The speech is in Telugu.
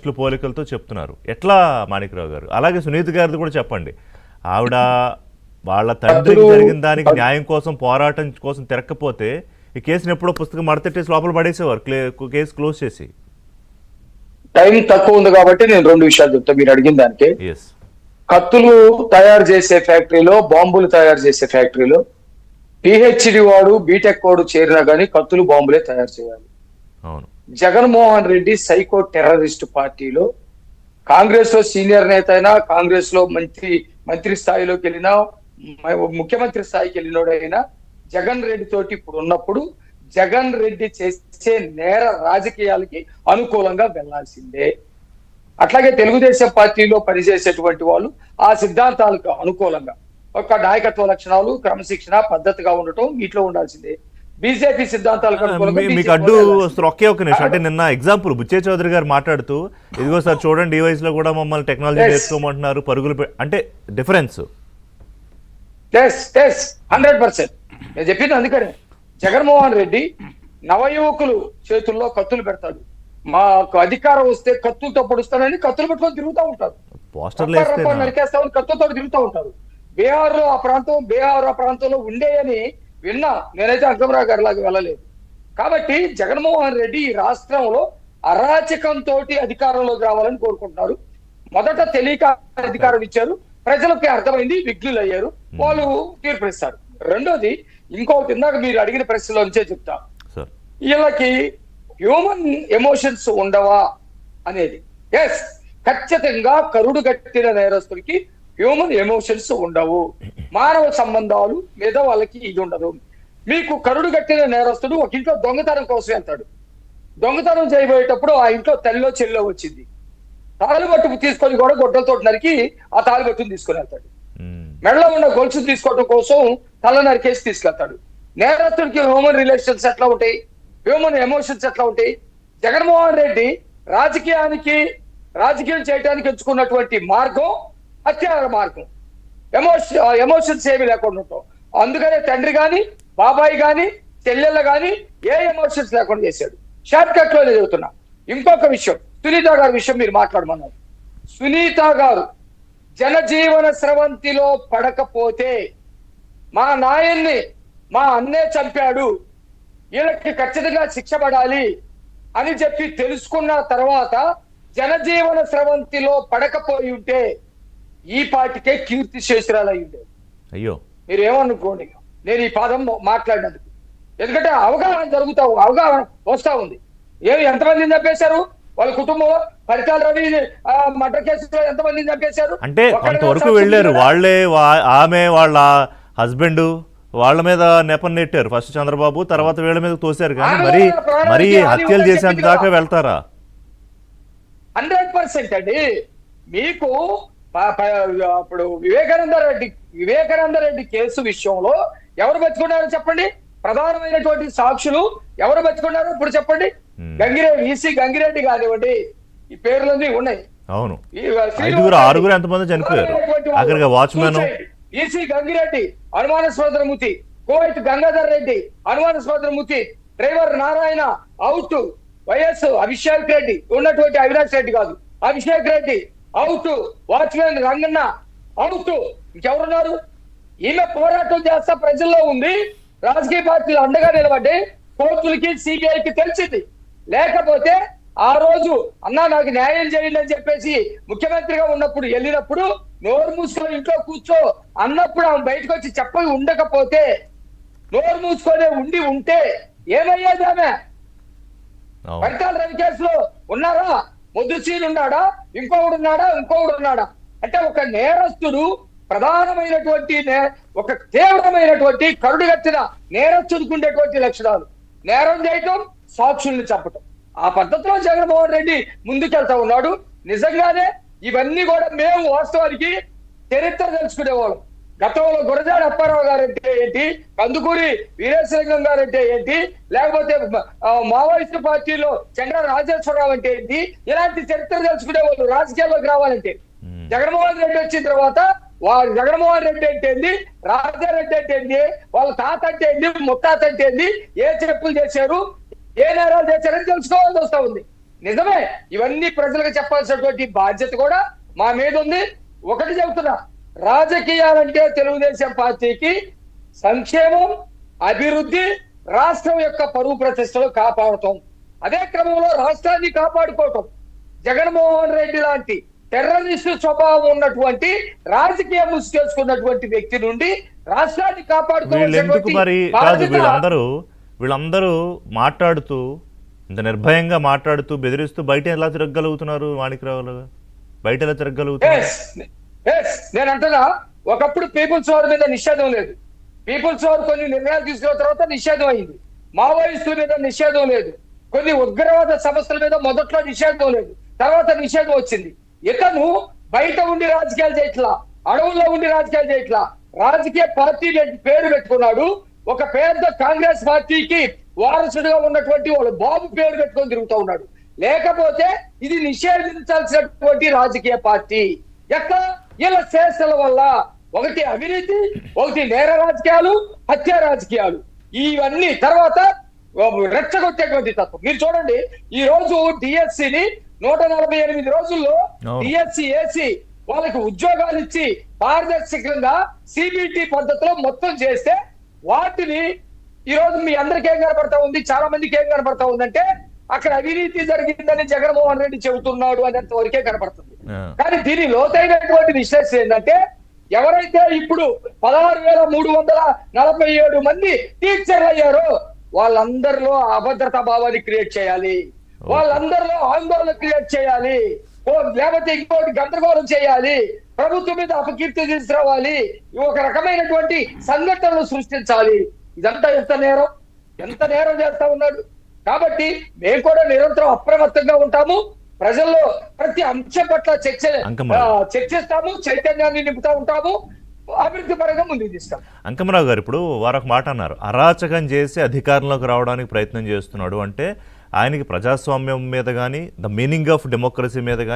పోస్టులు పోలికలతో చెప్తున్నారు. ఎట్లా మాణిక్రావు గారు? అలాగే సునీత గారిది కూడా చెప్పండి. ఆవిడ వాళ్ళ తండ్రికి జరిగిన దానికి న్యాయం కోసం పోరాటం కోసం తిరగకపోతే ఈ కేసుని ఎప్పుడో పుస్తకం మడతెట్టేసి లోపల పడేసేవారు, కేసు క్లోజ్ చేసి. టైం తక్కువ ఉంది కాబట్టి నేను 2 విషయాలు చెప్తా మీరు అడిగిన దానికి. కత్తులు తయారు చేసే ఫ్యాక్టరీలో, బాంబులు తయారు చేసే ఫ్యాక్టరీలో పిహెచ్డి వాడు, బీటెక్ వాడు చేరినా కానీ కత్తులు బాంబులే తయారు చేయాలి. అవును. జగన్మోహన్ రెడ్డి సైకో టెర్రరిస్ట్ పార్టీలో కాంగ్రెస్ లో సీనియర్ నేత అయినా, కాంగ్రెస్ లో మంత్రి స్థాయిలోకి వెళ్ళినా, ముఖ్యమంత్రి స్థాయికి వెళ్ళినోడైనా జగన్ రెడ్డి తోటి ఇప్పుడు ఉన్నప్పుడు జగన్ రెడ్డి చేసే నేర రాజకీయాలకి అనుకూలంగా వెళ్లాల్సిందే. అట్లాగే తెలుగుదేశం పార్టీలో పనిచేసేటువంటి వాళ్ళు ఆ సిద్ధాంతాలకు అనుకూలంగా ఒక నాయకత్వ లక్షణాలు, క్రమశిక్షణ, పద్ధతిగా ఉండటం వీటిలో ఉండాల్సిందే. బీజేపీ సిద్ధాంతాలకు మీకు అడ్డు ఒకే ఒక నిమిషం. అంటే నిన్న ఎగ్జాంపుల్ బుచ్చే చౌదరి గారు మాట్లాడుతూ, ఇదిగో సార్ చూడండి డివైస్ లో కూడా మమ్మల్ని టెక్నాలజీ నేర్చుకోమంటున్నారు, పరుగులు అంటే డిఫరెన్స్ 100%. నేను చెప్పింది అందుకనే జగన్మోహన్ రెడ్డి నవయువకులు చేతుల్లో కత్తులు పెడతాడు. మాకు అధికారం వస్తే కత్తులతో పొడుస్తానని కత్తులు పెట్టుకొని తిరుగుతూ ఉంటారు, నరికేస్తామని కత్తులతో తిరుగుతూ ఉంటారు. బీహార్ ఆ ప్రాంతంలో ఉండేయని విన్నా. నేనైతే అంకమరావు గారి లాగా వెళ్ళలేదు. కాబట్టి జగన్మోహన్ రెడ్డి ఈ రాష్ట్రంలో అరాచకంతో అధికారంలోకి రావాలని కోరుకుంటున్నారు. మొదట తెలియక అధికారం ఇచ్చారు, ప్రజలకి అర్థమైంది, విఘ్నులు అయ్యారు, వాళ్ళు తీర్పిస్తారు. రెండోది ఇంకొకటి, ఇందాక మీరు అడిగిన ప్రశ్నలో నుంచే చెప్తా, వీళ్ళకి హ్యూమన్ ఎమోషన్స్ ఉండవా అనేది. ఎస్, ఖచ్చితంగా కరుడు గట్టిన నేరస్తులకి హ్యూమన్ ఎమోషన్స్ ఉండవు, మానవ సంబంధాలు మీద వాళ్ళకి ఇది ఉండదు. మీకు కరుడు గట్టిన నేరస్తుడు ఒక ఇంట్లో దొంగతనం కోసం వెళ్తాడు. దొంగతనం చేయబోయేటప్పుడు ఆ ఇంట్లో తల్లిలో చెల్లో వచ్చింది, తాలిబట్టు తీసుకొని కూడా గొడ్డలతో నరికి ఆ తాలిబట్టును తీసుకొని వెళ్తాడు. మెడలో ఉన్న గొలుసు తీసుకోవడం కోసం తల నరికేసి తీసుకెళ్తాడు. నేరస్తుడికి హ్యూమన్ రిలేషన్స్ ఎట్లా ఉంటాయి, హ్యూమన్ ఎమోషన్స్ ఎట్లా ఉంటాయి? జగన్మోహన్ రెడ్డి రాజకీయం చేయడానికి ఎంచుకున్నటువంటి మార్గం హత్యార మార్గం. ఎమోషన్స్ ఏమి లేకుండా ఉంటాం. అందుకనే తండ్రి గాని, బాబాయ్ గాని, చెల్లెళ్ళ గాని ఏ ఎమోషన్స్ లేకుండా చేశాడు. షార్ట్ కట్ లోనే చెబుతున్నా. ఇంకొక విషయం, సునీత గారి విషయం మీరు మాట్లాడమన్నారు. సునీత గారు జనజీవన స్రవంతిలో పడకపోతే మా నాయన్ని మా అన్నే చంపాడు, వీళ్ళకి ఖచ్చితంగా శిక్ష పడాలి అని చెప్పి తెలుసుకున్న తర్వాత జనజీవన స్రవంతిలో పడకపోయి ఉంటే ఈ పార్టీకే కీర్తి శేషరాలు అయి ఉండేది. అయ్యో, మీరు ఏమనుకోండి నేను ఈ పదం మాట్లాడినందుకు. ఎందుకంటే అవగాహన వస్తా ఉంది. ఎంతమందిని చంపేశారు వాళ్ళ కుటుంబంలో? పరిటాల రవి మర్డర్ కేసులో ఎంతమందిని చంపేశారు? అంటే అంతవరకు వెళ్ళారు వాళ్ళే, ఆమె వాళ్ళ హస్బెండ్ వాళ్ళ మీద నెపం నెట్టారు. ఫస్ట్ చంద్రబాబు, తర్వాత వీళ్ళ మీద తోశారు. కానీ మరి హత్యలు చేసేంత దాకా వెళ్తారా? 100% అండి. మీకు అప్పుడు వివేకానంద రెడ్డి కేసు విషయంలో ఎవరు బతుకున్నారో చెప్పండి. ప్రధానమైనటువంటి సాక్షులు ఎవరు బతుకున్నారో ఇప్పుడు చెప్పండి. ఈసీ గంగిరెడ్డి కానివ్వండి, ఈ పేర్లన్నీ ఉన్నాయి. అవును, 5-6 ఎంతమంది చనిపోయారు. అక్కడికి వాచ్మెన్ ఈసీ గంగిరెడ్డి అనుమానాస్పద మృతి, కోవైట్ గంగాధర్ రెడ్డి అనుమానాస్పద మృతి, driver Narayana out, YS Abhishek Reddy ఉన్నటువంటి అవినాష్ రెడ్డి కాదు, Abhishek Reddy out, watchman Ranganna out. ఇంకెవరున్నారు? ఈమె పోరాటం చేస్తా ప్రజల్లో ఉంది, రాజకీయ పార్టీలు అండగా నిలబడి కోర్టులకి, సిబిఐకి తెలిసింది. లేకపోతే ఆ రోజు అన్నా నాకు న్యాయం చేయండి అని చెప్పేసి ముఖ్యమంత్రిగా ఉన్నప్పుడు వెళ్ళినప్పుడు నోరు మూసుకొని ఇంట్లో కూర్చో అన్నప్పుడు ఆమె బయటకు వచ్చి చెప్పి ఉండకపోతే, నోరు మూసుకొని ఉంటే ఏమయ్యేది? ఆమె పరిటాల రవి కేసులో ఉన్నారా? ముద్దుసీలు ఉన్నాడా? ఇంకొకడు ఉన్నాడా? అంటే ఒక నేరస్తుడు ప్రధానమైనటువంటి ఒక తీవ్రమైనటువంటి కరుడుగట్టిన నేరస్తుడికి ఉండేటువంటి లక్షణాలు నేరం చేయటం, సాక్షుల్ని చంపటం. ఆ పద్ధతిలో జగన్మోహన్ రెడ్డి ముందుకెళ్తా ఉన్నాడు. నిజంగానే ఇవన్నీ కూడా మేము వాస్తవానికి చరిత్ర తెలుసుకునేవాళ్ళం. గతంలో గురజాడ అప్పారావు గారంటే ఏంటి, కందుకూరి వీరేశలింగం గారంటే ఏంటి, లేకపోతే మావోయిస్టు పార్టీలో చంద్ర రాజేశ్వరరావు అంటే ఏంటి, ఇలాంటి చరిత్ర తెలుసుకునేవాళ్ళు రాజకీయాల్లోకి రావాలంటే. జగన్మోహన్ రెడ్డి వచ్చిన తర్వాత జగన్మోహన్ రెడ్డి అంటే ఏంటి, రాజారెడ్డి అంటే ఏంటి, వాళ్ళ తాత అంటే ఏంటి, ముత్తాత అంటే ఏంటి, ఏ చెప్పులు చేశారు, ఏ నేరాలు చేశారని తెలుసుకోవాల్సి వస్తా ఉంది. నిజమే, ఇవన్నీ ప్రజలకు చెప్పాల్సినటువంటి బాధ్యత కూడా మా మీద ఉంది. ఒకటి చెబుతున్నా, రాజకీయాలంటే తెలుగుదేశం పార్టీకి సంక్షేమం, అభివృద్ధి, రాష్ట్రం యొక్క పరువు ప్రతిష్టలు కాపాడటం, అదే క్రమంలో రాష్ట్రాన్ని కాపాడుకోవటం. జగన్మోహన్ రెడ్డి లాంటి టెర్రరిస్టు స్వభావం ఉన్నటువంటి రాజకీయ ముసుకేసుకున్నటువంటి వ్యక్తి నుండి రాష్ట్రాన్ని వీళ్ళెందుకు మరి కాదు, వీళ్ళందరూ మాట్లాడుతూ ఇంత నిర్భయంగా మాట్లాడుతూ బెదిరిస్తూ బయట ఎలా తిరగలుగుతున్నారు? మాణిక్రావు బయట ఎలా తిరగలుగుతున్నారు? నేను అంటున్నా, ఒకప్పుడు పీపుల్స్ వార్ మీద నిషేధం లేదు. పీపుల్స్ వార్ కొన్ని నిర్ణయాలు తీసుకున్న తర్వాత నిషేధం అయింది. మావోయిస్టుల మీద నిషేధం లేదు. కొన్ని ఉగ్రవాద సంస్థల మీద మొదట్లో నిషేధం లేదు, తర్వాత నిషేధం వచ్చింది. ఇతను బయట ఉండి రాజకీయాలు చేయట్లా, అడవుల్లో ఉండి రాజకీయాలు చేయట్లా, రాజకీయ పార్టీ పేరు పెట్టుకున్నాడు. ఒక పెద్ద కాంగ్రెస్ పార్టీకి వారసుడిగా ఉన్నటువంటి వాళ్ళ బాబు పేరు పెట్టుకొని తిరుగుతూ ఉన్నాడు. లేకపోతే ఇది నిషేధించాల్సినటువంటి రాజకీయ పార్టీ. ఎక్కడ ఇలా చేష్టల వల్ల ఒకటి అవినీతి, ఒకటి నేర రాజకీయాలు, హత్య రాజకీయాలు, ఇవన్నీ తర్వాత రెచ్చగొట్టేటువంటి తత్వం. మీరు చూడండి, ఈ రోజు డిఎస్సిని 148 రోజుల్లో డిఎస్సి వేసి వాళ్ళకి ఉద్యోగాలు ఇచ్చి పారదర్శకంగా సిబిటి పద్ధతిలో మొత్తం చేస్తే వాటిని ఈ రోజు మీ అందరికి ఏం కనపడతా ఉంది, చాలా మందికి ఏం కనపడతా ఉందంటే అక్కడ అవినీతి జరిగిందని జగన్మోహన్ రెడ్డి చెబుతున్నాడు అనేంత వరకే కనపడుతుంది. కానీ దీని లోతైనటువంటి విశ్లేషణ ఏంటంటే, ఎవరైతే ఇప్పుడు 16,347 మంది టీచర్లు అయ్యారో వాళ్ళందరిలో అభద్రతా భావాన్ని క్రియేట్ చేయాలి, వాళ్ళందరిలో ఆందోళన క్రియేట్ చేయాలి, లేకపోతే ఇంకోటి గందరగోళం చేయాలి, ప్రభుత్వం మీద అపకీర్తి తీసుకురావాలి, ఒక రకమైనటువంటి సంఘటనలు సృష్టించాలి. ఇదంతా ఎంత నేరం చేస్తా ఉన్నాడు. కాబట్టి మేము కూడా నిరంతరం అప్రమత్తంగా ఉంటాము. ప్రజల్లో ప్రతి అంశం పట్ల చర్చిస్తాము, చైతన్యాన్ని నింపుతా ఉంటాము, అభివృద్ధి పరంగా ముందుకు తీస్తాం. అంకమరావు గారు, ఇప్పుడు వారు ఒక మాట అన్నారు, అరాచకం చేసి అధికారంలోకి రావడానికి ప్రయత్నం చేస్తున్నాడు అంటే ఆయనకి ప్రజాస్వామ్యం మీద కానీ, ద మీనింగ్ ఆఫ్ డెమోక్రసీ మీద కానీ